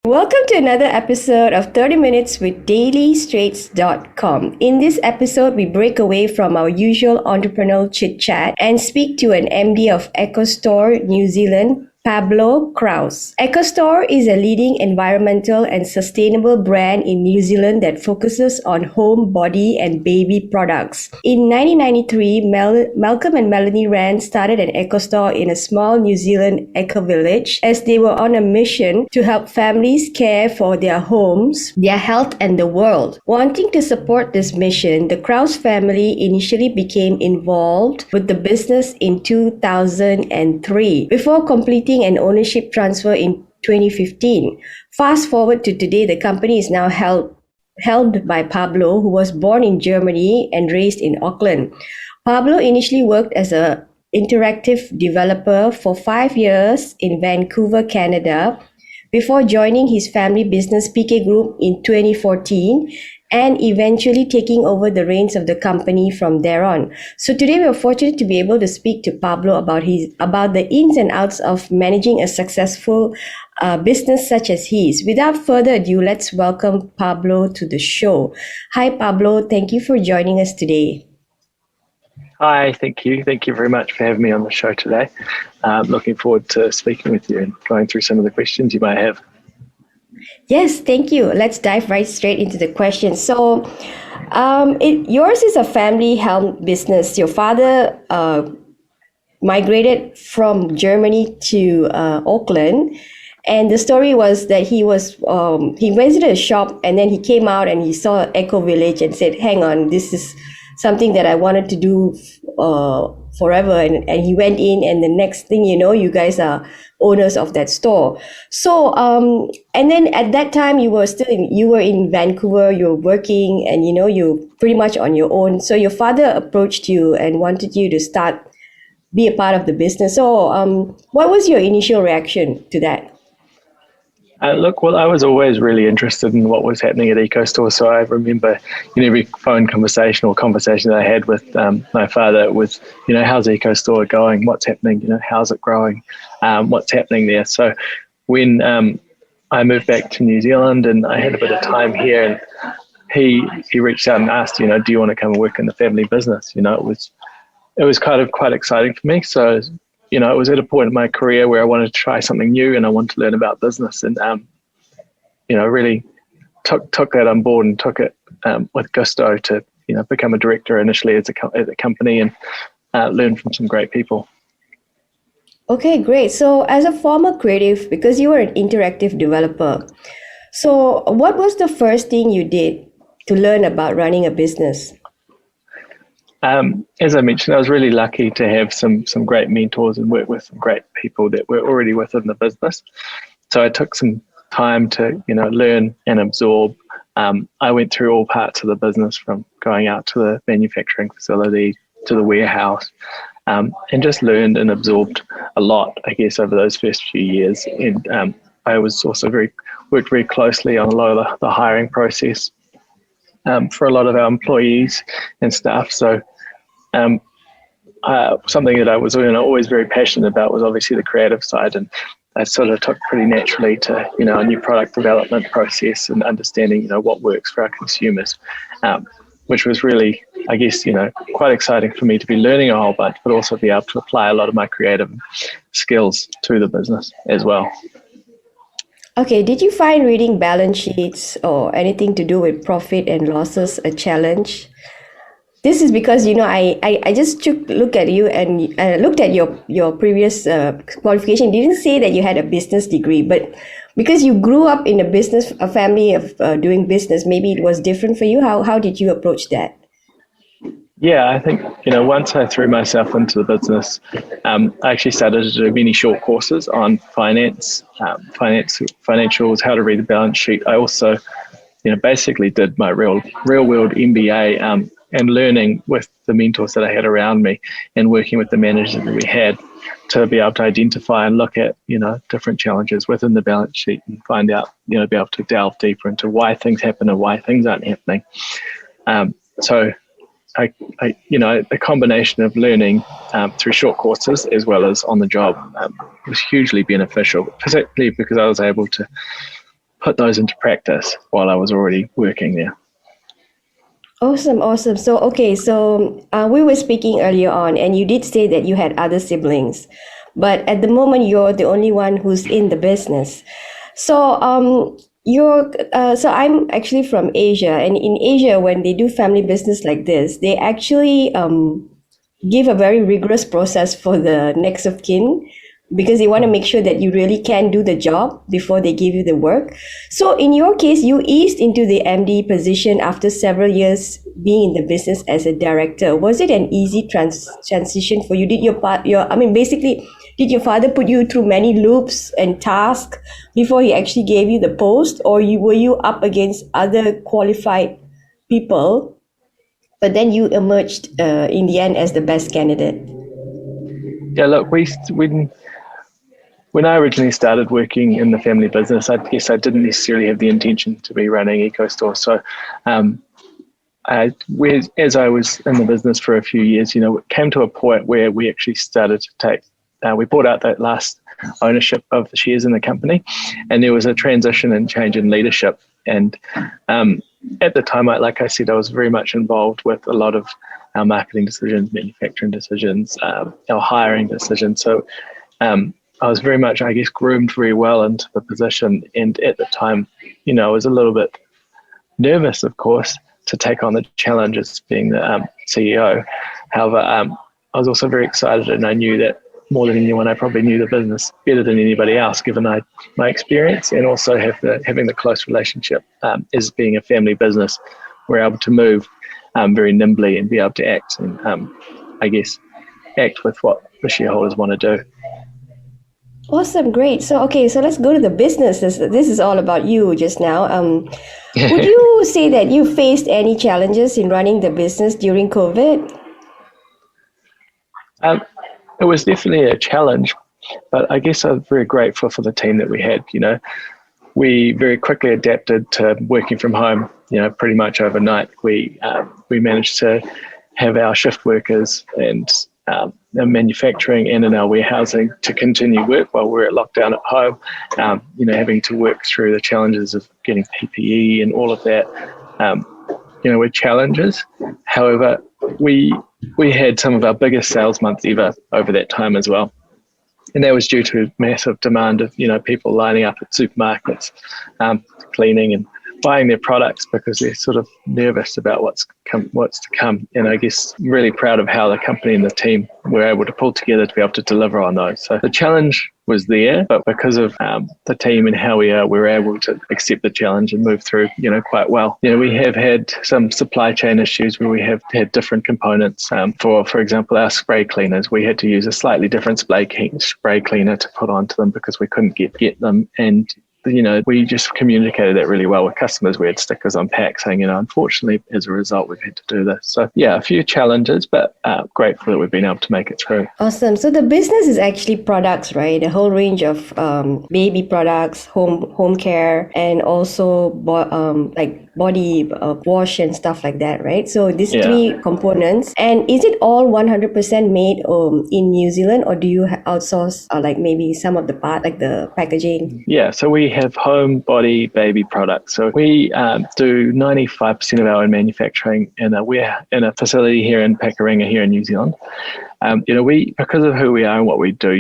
Welcome to another episode of 30 Minutes with dailystraits.com. In this episode, we break away from our usual entrepreneurial chit-chat and speak to an MD of Ecostore, New Zealand, Pablo Kraus. Ecostore is a leading environmental and sustainable brand in New Zealand that focuses on home, body, and baby products. In 1993, Malcolm and Melanie Rands started an Ecostore in a small New Zealand eco-village as they were on a mission to help families care for their homes, their health, and the world. Wanting to support this mission, the Kraus family initially became involved with the business in 2003 before completing an ownership transfer in 2015. Fast forward to today, the company is now helmed by Pablo, who was born in Germany and raised in Auckland. Pablo initially worked as an interactive developer for 5 years in Vancouver, Canada, before joining his family business PK Group in 2014 and eventually taking over the reins of the company from thereon. So today we are fortunate to be able to speak to Pablo about the ins and outs of managing a successful business such as his. Without further ado, let's welcome Pablo to the show. Hi, Pablo. Thank you for joining us today. Hi, thank you. Thank you very much for having me on the show today. Looking forward to speaking with you and going through some of the questions you might have. Yes, thank you. Let's dive right straight into the questions. So, yours is a family-helmed business. Your father migrated from Germany to Auckland, and the story was that he visited a shop, and then he came out and he saw Eco Village and said, "Hang on, this is something that I wanted to do forever." And he went in, and the next thing you know, you guys are owners of that store. So, and then at that time you were in Vancouver, you were working, and you're pretty much on your own. So your father approached you and wanted you to be a part of the business. So, what was your initial reaction to that? Well, I was always really interested in what was happening at Ecostore. So I remember every phone conversation that I had with my father was, how's Ecostore going? What's happening? How's it growing? What's happening there? So when I moved back to New Zealand and I had a bit of time here, and he reached out and asked, do you want to come and work in the family business? It was kind of quite exciting for me. So it was at a point in my career where I wanted to try something new and I wanted to learn about business, and really took that on board and took it with gusto to become a director initially at a company and learn from some great people. Okay, great. So as a former creative, because you were an interactive developer, so what was the first thing you did to learn about running a business? As I mentioned, I was really lucky to have some great mentors and work with some great people that were already within the business. So I took some time to learn and absorb. I went through all parts of the business, from going out to the manufacturing facility to the warehouse, and just learned and absorbed a lot, I guess, over those first few years. And I was also worked very closely on a lot of the hiring process for a lot of our employees and staff. So something that I was always very passionate about was obviously the creative side, and I sort of took pretty naturally to a new product development process and understanding what works for our consumers, which was really, I guess, quite exciting for me to be learning a whole bunch, but also be able to apply a lot of my creative skills to the business as well. Okay, did you find reading balance sheets or anything to do with profit and losses a challenge? This is because, I just took a look at you and looked at your previous qualification. It didn't say that you had a business degree, but because you grew up in a family of doing business, maybe it was different for you. How did you approach that? Yeah, I think, once I threw myself into the business, I actually started to do many short courses on finance, financials, how to read the balance sheet. I also, basically did my real world MBA and learning with the mentors that I had around me and working with the managers that we had to be able to identify and look at, different challenges within the balance sheet and find out, be able to delve deeper into why things happen and why things aren't happening. So the combination of learning through short courses as well as on the job was hugely beneficial, particularly because I was able to put those into practice while I was already working there. Awesome. So, okay, so we were speaking earlier on, and you did say that you had other siblings, but at the moment you're the only one who's in the business. So, so I'm actually from Asia, and in Asia, when they do family business like this, they actually give a very rigorous process for the next of kin, because they want to make sure that you really can do the job before they give you the work. So in your case, you eased into the MD position after several years being in the business as a director. Was it an easy transition for you? Did did your father put you through many loops and tasks before he actually gave you the post, or were you up against other qualified people, but then you emerged in the end as the best candidate? Yeah, look, when I originally started working in the family business, I guess I didn't necessarily have the intention to be running Ecostore. So as I was in the business for a few years, it came to a point where we actually started to we bought out that last ownership of the shares in the company, and there was a transition and change in leadership. And at the time, like I said, I was very much involved with a lot of our marketing decisions, manufacturing decisions, our hiring decisions. So I was very much, I guess, groomed very well into the position. And at the time, I was a little bit nervous, of course, to take on the challenges being the CEO. However, I was also very excited, and I knew that more than anyone, I probably knew the business better than anybody else, given my experience, and also having the close relationship as being a family business. We're able to move very nimbly and be able to act and, act with what the shareholders want to do. Awesome, great. So, okay, so let's go to the business. This is all about you just now. Would you say that you faced any challenges in running the business during COVID? It was definitely a challenge, but I guess I'm very grateful for the team that we had. We very quickly adapted to working from home. Pretty much overnight, we managed to have our shift workers and our manufacturing and in our warehousing to continue work while we're at lockdown at home. Having to work through the challenges of getting PPE and all of that. Were challenges. However, we had some of our biggest sales months ever over that time as well. And that was due to massive demand of, people lining up at supermarkets, cleaning and buying their products because they're sort of nervous about what's to come. And I guess really proud of how the company and the team were able to pull together to be able to deliver on those. So the challenge was there, but because of the team and how we were able to accept the challenge and move through, quite well. We have had some supply chain issues where we have had different components. For example, our spray cleaners, we had to use a slightly different spray cleaner to put onto them because we couldn't get them. And we just communicated that really well with customers. We had stickers on packs saying, unfortunately, as a result, we've had to do this. So, yeah, a few challenges, but grateful that we've been able to make it through. Awesome. So the business is actually products, right? A whole range of baby products, home care, and also body wash and stuff like that, right? So these three components. And is it all 100% made in New Zealand, or do you outsource maybe some of the part, like the packaging? Yeah, so we have home, body, baby products. So we do 95% of our own manufacturing in a facility here in Pakuranga here in New Zealand. We, because of who we are and what we do,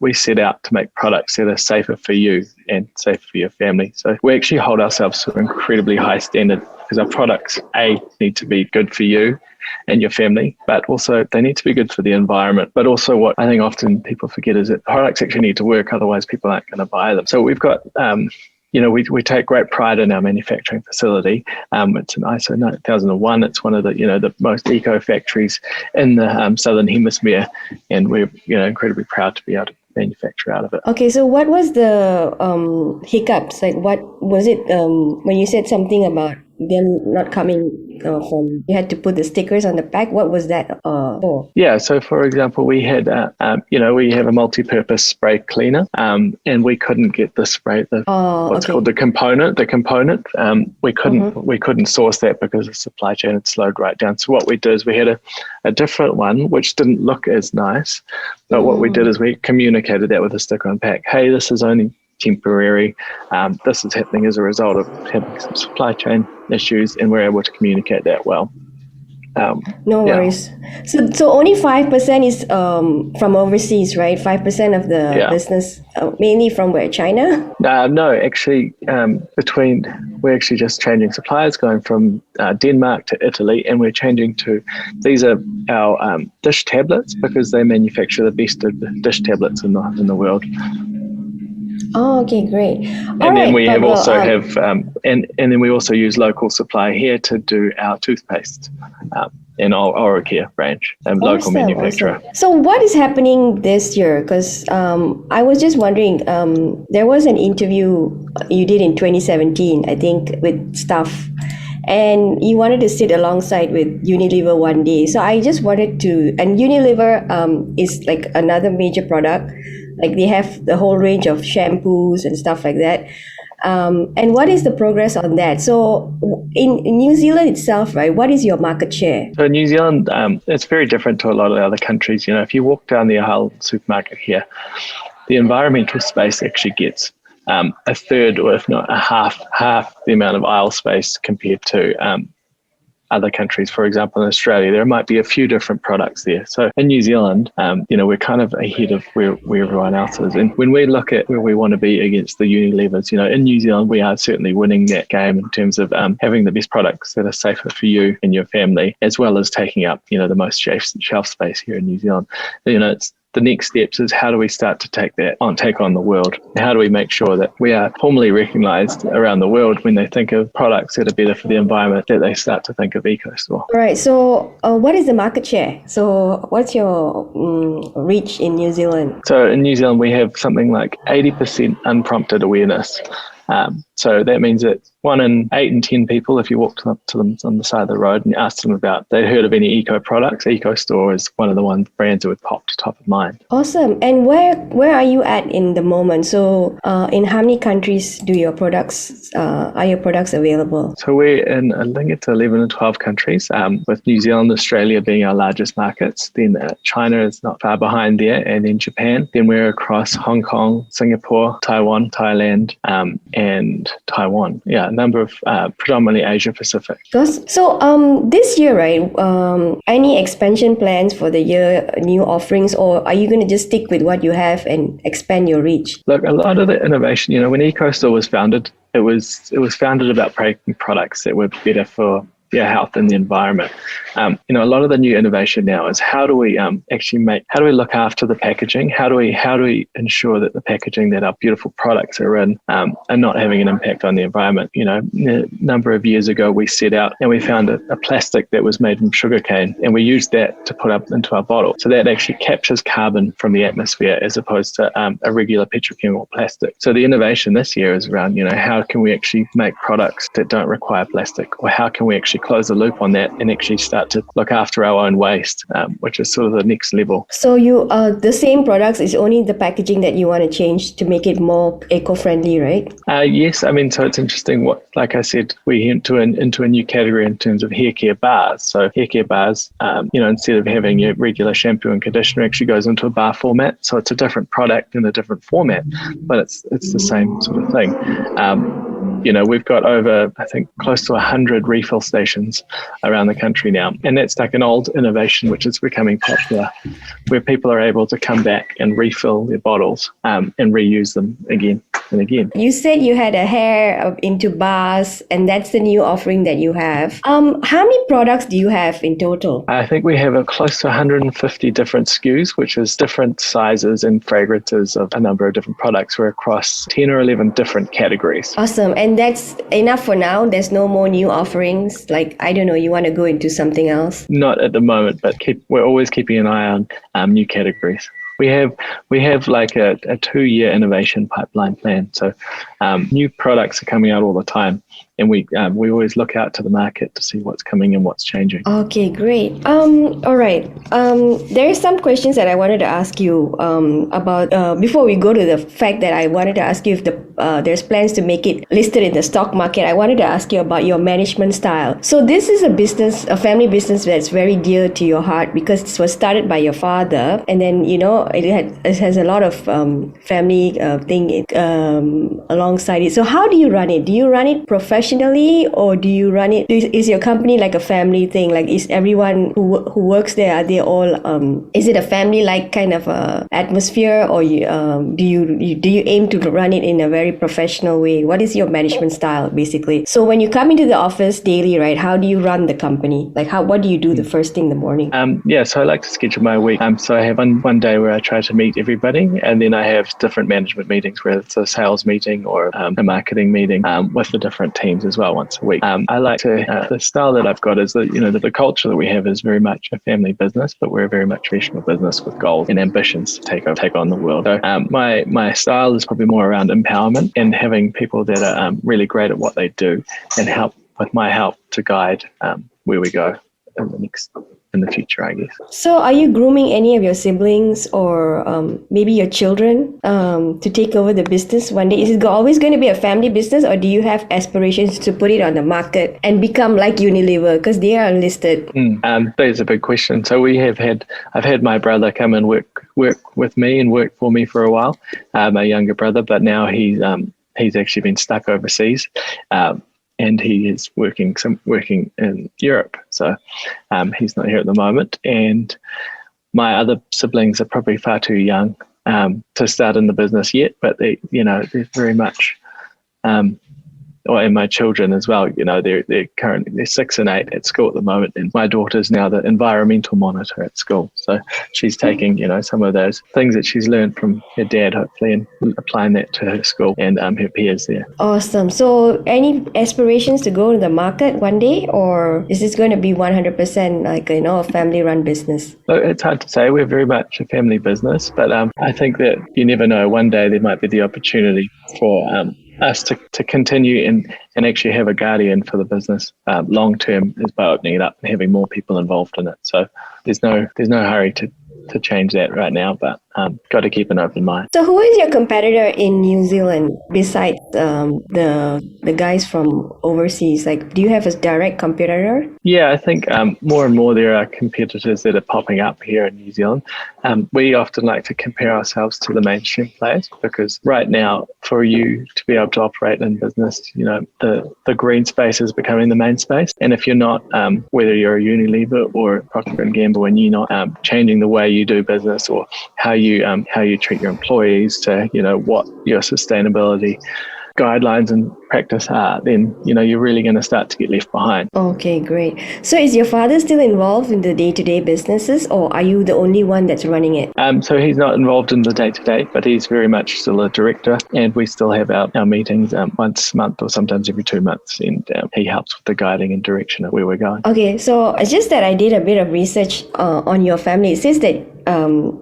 we set out to make products that are safer for you and safer for your family. So we actually hold ourselves to an incredibly high standard because our products, need to be good for you and your family, but also they need to be good for the environment. But also what I think often people forget is that products actually need to work, otherwise people aren't going to buy them. So we've got we take great pride in our manufacturing facility. It's an ISO 9001. It's one of the most eco factories in the Southern Hemisphere, and we're incredibly proud to be able to manufacture out of it. Okay, so what was the hiccups? Like, what was it when you said something about them not coming from? You had to put the stickers on the pack. What was that for? Yeah, so for example, we had we have a multi-purpose spray cleaner, and we couldn't get the spray, called the component. We couldn't source that because the supply chain had slowed right down. So what we did is we had a different one which didn't look as nice, but what we did is we communicated that with a sticker on pack. Hey, this is only temporary. This is happening as a result of having some supply chain issues, and we're able to communicate that well. No worries. So only 5% is from overseas, right? 5% of the business, mainly from where? China? No, actually, we're actually just changing suppliers, going from Denmark to Italy, and we're changing to, these are our dish tablets, because they manufacture the best of the dish tablets in the world. Oh, okay, great. And then we then we also use local supply here to do our toothpaste and our oral care range, and local manufacturer. Awesome. So what is happening this year? Because I was just wondering, there was an interview you did in 2017, I think, with staff, and you wanted to sit alongside with Unilever one day. So I just wanted to, and Unilever is like another major product. Like they have the whole range of shampoos and stuff like that. And what is the progress on that? So in New Zealand itself, right, what is your market share? So in New Zealand, it's very different to a lot of the other countries. If you walk down the aisle supermarket here, the environmental space actually gets a third, or if not a half the amount of aisle space compared to other countries. For example, in Australia, there might be a few different products there. So in New Zealand, we're kind of ahead of where everyone else is. And when we look at where we want to be against the Unilevers, in New Zealand, we are certainly winning that game in terms of having the best products that are safer for you and your family, as well as taking up, the most shelf space here in New Zealand. It's the next steps is, how do we start to take on the world? How do we make sure that we are formally recognised around the world when they think of products that are better for the environment, that they start to think of Ecostore? All right. So what is the market share? So what's your reach in New Zealand? So in New Zealand, we have something like 80% unprompted awareness. So that means that 1 in 8 and 10 people, if you walked up to them on the side of the road and asked them about they'd heard of any eco products, Ecostore is one of the brands that would pop to top of mind. Awesome. And where are you at in the moment? So in how many countries are your products available? So we're in, I think it's 11 or 12 countries, with New Zealand, Australia being our largest markets. Then China is not far behind there, and then Japan. Then we're across Hong Kong, Singapore, Taiwan, Thailand, and Taiwan. Yeah, a number of predominantly Asia Pacific. So this year, right, any expansion plans for the year, new offerings, or are you going to just stick with what you have and expand your reach? Look, a lot of the innovation, when Ecostore was founded, it was founded about making products that were better for health and the environment. A lot of the new innovation now is, how do we look after the packaging? How do we ensure that the packaging that our beautiful products are in are not having an impact on the environment? A number of years ago, we set out and we found a plastic that was made from sugarcane, and we used that to put up into our bottle. So that actually captures carbon from the atmosphere, as opposed to a regular petrochemical plastic. So the innovation this year is around, how can we actually make products that don't require plastic, or how can we actually close the loop on that and actually start to look after our own waste, which is sort of the next level. So you the same products, is only the packaging that you want to change to make it more eco-friendly, right? Yes. So it's interesting. Like I said, we went into a new category in terms of hair care bars. So hair care bars, instead of having your regular shampoo and conditioner, actually goes into a bar format. So it's a different product in a different format, but it's the same sort of thing. We've got over, I think, close to 100 refill stations around the country now. And that's like an old innovation, which is becoming popular, where people are able to come back and refill their bottles and reuse them again and again. You said you had a hair into bars, and that's the new offering that you have. How many products do you have in total? I think we have close to 150 different SKUs, which is different sizes and fragrances of a number of different products. We're across 10 or 11 different categories. Awesome. And that's enough for now? There's no more new offerings? Like, I don't know, you want to go into something else? Not at the moment, but we're always keeping an eye on new categories. We have like a 2-year innovation pipeline plan. So new products are coming out all the time. and we always look out to the market to see what's coming and what's changing. Okay, great. All right. There are some questions that I wanted to ask you about before we go to the fact that I wanted to ask you if there's plans to make it listed in the stock market. I wanted to ask you about your management style. So this is a family business that's very dear to your heart because it was started by your father, and then it has a lot of family thing alongside it. So how do you run it? Do you run it professionally, or do you run it? Is your company like a family thing? Like, is everyone who works there, are they all? Is it a family-like kind of atmosphere, or do you aim to run it in a very professional way? What is your management style, basically? So when you come into the office daily, right? How do you run the company? Like, what do you do the first thing in the morning? So I like to schedule my week. So I have one day where I try to meet everybody, and then I have different management meetings, whether it's a sales meeting or a marketing meeting with the different teams as well once a week. I like to the style that I've got is that the culture that we have is very much a family business, but we're a very much professional business with goals and ambitions to take on the world. So my style is probably more around empowerment and having people that are really great at what they do and help with my help to guide where we go in the future, I guess. So are you grooming any of your siblings or maybe your children to take over the business one day? Is it always going to be a family business, or do you have aspirations to put it on the market and become like Unilever, because they are listed? That's a big question. So I've had my brother come and work with me and work for me for a while, my younger brother, but now he's actually been stuck overseas. And he is working in Europe, so he's not here at the moment. And my other siblings are probably far too young to start in the business yet, but they're very much. And my children as well, they're currently 6 and 8 at school at the moment, and my daughter's now the environmental monitor at school. So she's taking, some of those things that she's learned from her dad, hopefully, and applying that to her school and her peers there. Awesome. So any aspirations to go to the market one day, or is this going to be 100% like, a family-run business? So it's hard to say. We're very much a family business, but I think that you never know. One day there might be the opportunity for us to continue and actually have a guardian for the business long term is by opening it up and having more people involved in it. So there's no hurry to change that right now, but got to keep an open mind. So who is your competitor in New Zealand besides the guys from overseas? Like, do you have a direct competitor? Yeah, I think more and more there are competitors that are popping up here in New Zealand. We often like to compare ourselves to the mainstream players, because right now, for you to be able to operate in business, the green space is becoming the main space. And if you're not, whether you're a Unilever or Procter & Gamble, and you're not changing the way you do business or how you treat your employees to what your sustainability guidelines and practice are, then you're really going to start to get left behind. Okay, great. So is your father still involved in the day-to-day businesses, or are you the only one that's running it? So he's not involved in the day-to-day, but he's very much still a director, and we still have our meetings once a month or sometimes every 2 months, and he helps with the guiding and direction of where we're going. Okay, so it's just that I did a bit of research on your family. It says that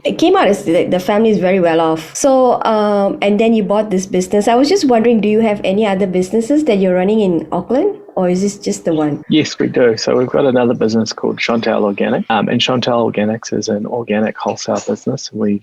it came out as the family is very well off. So, and then you bought this business. I was just wondering, do you have any other businesses that you're running in Auckland, or is this just the one? Yes, we do. So we've got another business called Chantal Organic, and Chantal Organics is an organic wholesale business. We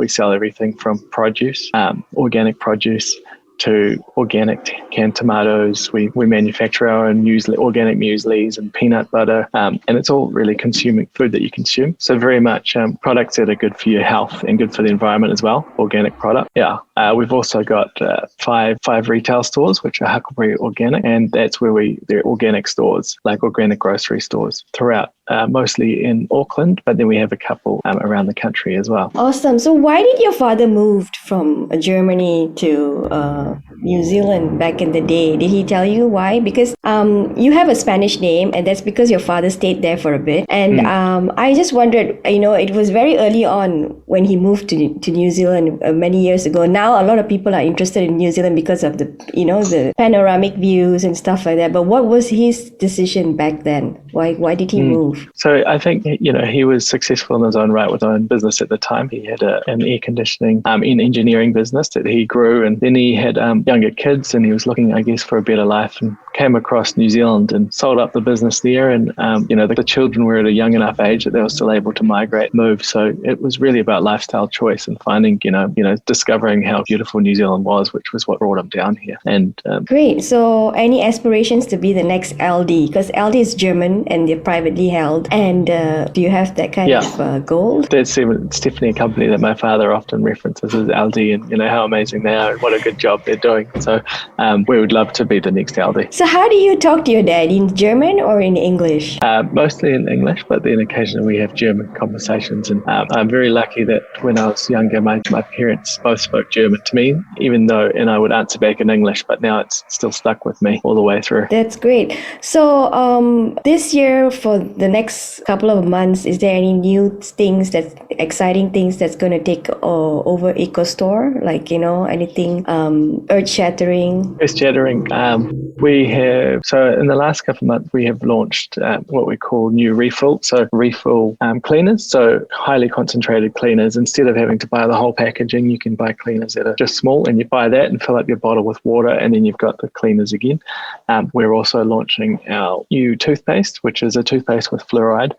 sell everything from produce, organic produce, to organic canned tomatoes. We manufacture our own organic mueslis and peanut butter, and it's all really consuming food that you consume. So very much products that are good for your health and good for the environment as well. Organic product. Yeah. We've also got five retail stores, which are Huckleberry Organic, and that's where they're organic stores, like organic grocery stores throughout, mostly in Auckland, but then we have a couple around the country as well. Awesome. So why did your father move from Germany to New Zealand back in the day? Did he tell you why? Because you have a Spanish name, and that's because your father stayed there for a bit. And I just wondered, it was very early on when he moved to New Zealand many years ago. Now a lot of people are interested in New Zealand because of the panoramic views and stuff like that. But what was his decision back then? Why did he move? So I think, he was successful in his own right with his own business at the time. He had an air conditioning in engineering business that he grew, and then he had younger kids, and he was looking, I guess, for a better life and came across New Zealand and sold up the business there. And, the children were at a young enough age that they were still able to migrate, move. So it was really about lifestyle choice and finding, discovering how beautiful New Zealand was, which was what brought them down here. And Great. So any aspirations to be the next Aldi? Because Aldi is German and they're privately held. And do you have that kind of goal? It's definitely a company that my father often references as Aldi, and how amazing they are and what a good job they're doing. So we would love to be the next Aldi. So how do you talk to your dad? In German or in English? Mostly in English, but then occasionally we have German conversations. And I'm very lucky that when I was younger, my parents both spoke German to me, and I would answer back in English, but now it's still stuck with me all the way through. That's great. So this year, for the next couple of months, is there any new things, exciting things that's going to take over Ecostore? Like, anything earth-shattering? Earth-shattering. We have, so in the last couple of months, we have launched what we call new refill. So refill cleaners, so highly concentrated cleaners. Instead of having to buy the whole packaging, you can buy cleaners that are just small, and you buy that and fill up your bottle with water, and then you've got the cleaners again. We're also launching our new toothpaste, which is a toothpaste with fluoride,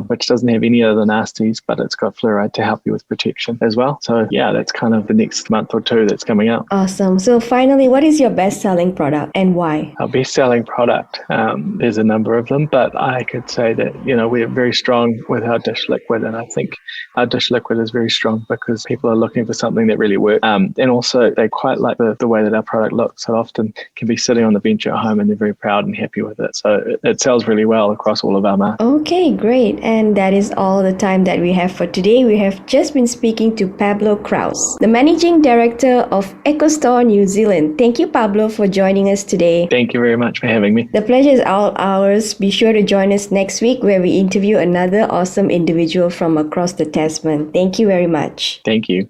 which doesn't have any of the nasties, but it's got fluoride to help you with protection as well. So yeah, that's kind of the next month or two that's coming out. Awesome. So finally, what is your best-selling product and why? Our best-selling product, there's a number of them, but I could say that, we're very strong with our dish liquid, and I think our dish liquid is very strong because people are looking for something that really works. And also they quite like the way that our product looks. It often can be sitting on the bench at home and they're very proud and happy with it. So it sells really well across all of our markets. Okay, great. And that is all the time that we have for today. We have just been speaking to Pablo Kraus, the Managing Director of Ecostore New Zealand. Thank you, Pablo, for joining us today. Thank you very much for having me. The pleasure is all ours. Be sure to join us next week where we interview another awesome individual from across the Tasman. Thank you very much. Thank you.